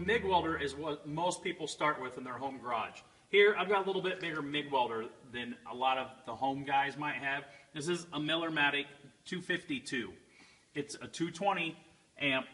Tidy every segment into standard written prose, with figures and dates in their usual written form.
MIG welder is what most people start with in their home garage. Here, I've got a little bit bigger MIG welder than a lot of the home guys might have. This is a Miller-Matic 252. It's a 220 amp.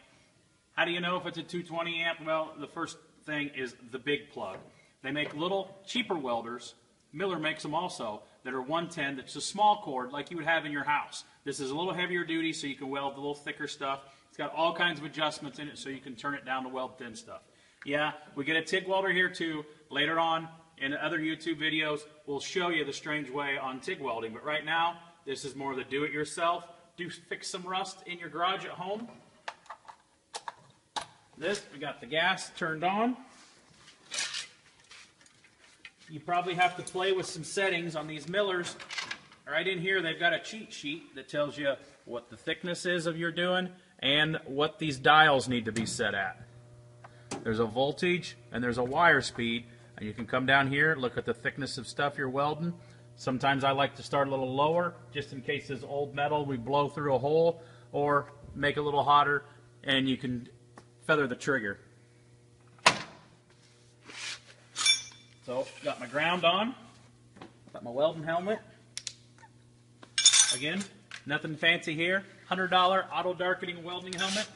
How do you know if it's a 220 amp? Well, the first thing is the big plug. They make little cheaper welders. Miller makes them also that are 110. That's a small cord like you would have in your house. This is a little heavier duty, so you can weld the little thicker stuff. It's got all kinds of adjustments in it, so you can turn it down to weld thin stuff. Yeah, we get a TIG welder here too. Later on in other YouTube videos, we'll show you the strange way on TIG welding. But right now, this is more the do-it-yourself. Fix some rust in your garage at home. This, we got the gas turned on. You probably have to play with some settings on these Millers. Right in here, they've got a cheat sheet that tells you what the thickness is of your doing and what these dials need to be set at. There's a voltage and there's a wire speed, and you can come down here, look at the thickness of stuff you're welding. Sometimes I like to start a little lower, just in case this old metal we blow through a hole, or make it a little hotter, and you can feather the trigger. So, got my ground on, got my welding helmet. Again, nothing fancy here. $100 auto darkening welding helmet.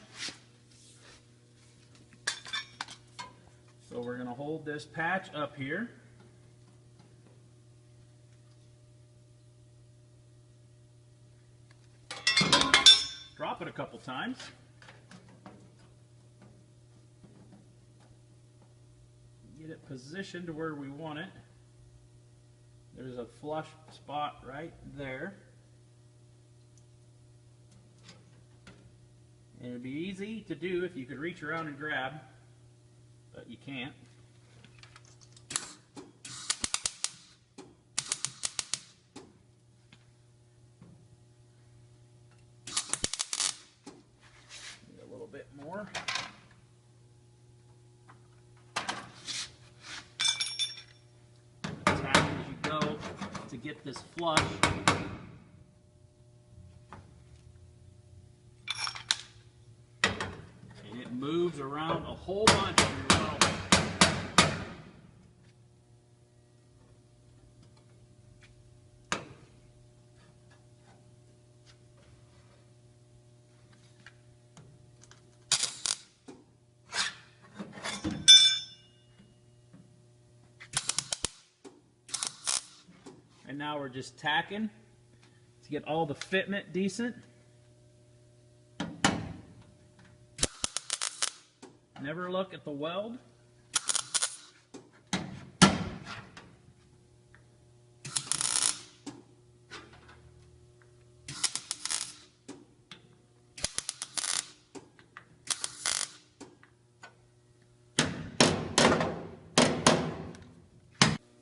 So we're going to hold this patch up here. Drop it a couple times. Get it positioned to where we want it. There's a flush spot right there. And it'd be easy to do if you could reach around and grab, but you can't. Need a little bit more. Tap as you go to get this flush. Moves around a whole bunch of your weld. And now we're just tacking to get all the fitment decent. Never look at the weld.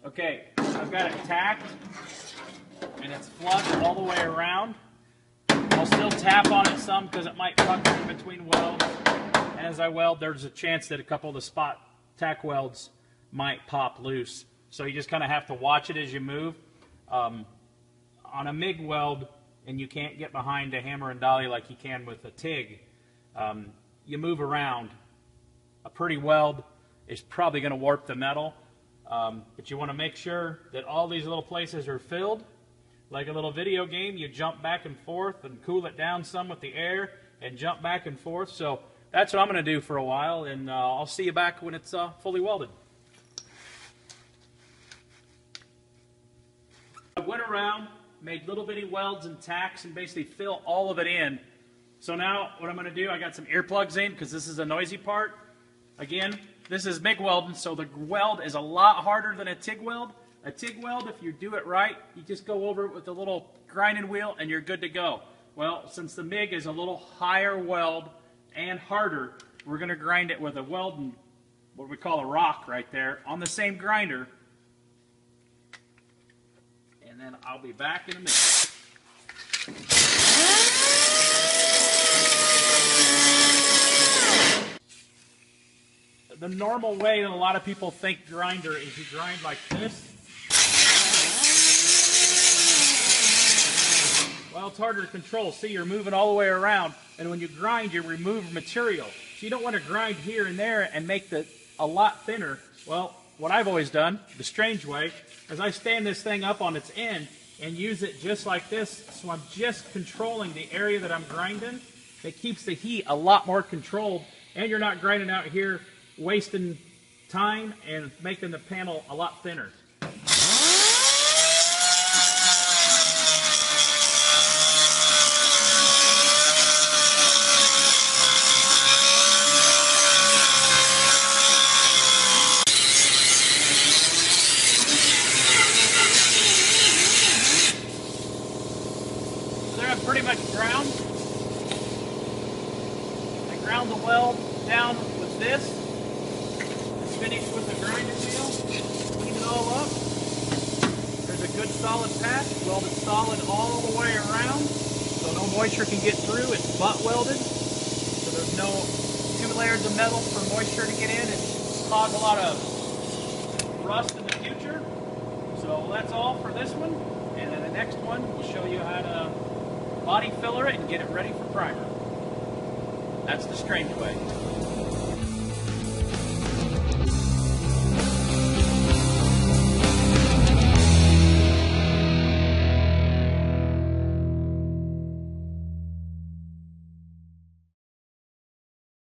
Okay, I've got it tacked and it's flush all the way around. I'll still tap on it some because it might pucker in between welds. As I weld, there's a chance that a couple of the spot tack welds might pop loose. So you just kind of have to watch it as you move. On a MIG weld, and you can't get behind a hammer and dolly like you can with a TIG, you move around. A pretty weld is probably going to warp the metal, but you want to make sure that all these little places are filled. Like a little video game, you jump back and forth and cool it down some with the air and jump back and forth. So that's what I'm going to do for a while, and I'll see you back when it's fully welded. I went around, made little bitty welds and tacks, and basically fill all of it in. So now what I'm going to do, I got some earplugs in because this is a noisy part. Again, this is MIG welding, so the weld is a lot harder than a TIG weld. A TIG weld, if you do it right, you just go over it with a little grinding wheel and you're good to go. Well, since the MIG is a little higher weld and harder, we're going to grind it with a welding, what we call a rock right there, on the same grinder. And then I'll be back in a minute. The normal way that a lot of people think grinder is you grind like this. Well, it's harder to control. See, you're moving all the way around, and when you grind, you remove material. you don't want to grind here and there and make a lot thinner. Well, what I've always done, the strange way, is I stand this thing up on its end and use it just like this, so I'm just controlling the area that I'm grinding. It keeps the heat a lot more controlled, and you're not grinding out here wasting time and making the panel a lot thinner. So there I'm pretty much ground. I ground the weld down with this. It's finished with the grinder wheel. Clean it all up. There's a good solid patch, welded solid all the way around, so no moisture can get through. It's butt welded, so there's no 2 layers of metal for moisture to get in and cause a lot of rust in the future. So that's all for this one, and then the next one will show you how to body filler it and get it ready for primer. That's the strange way.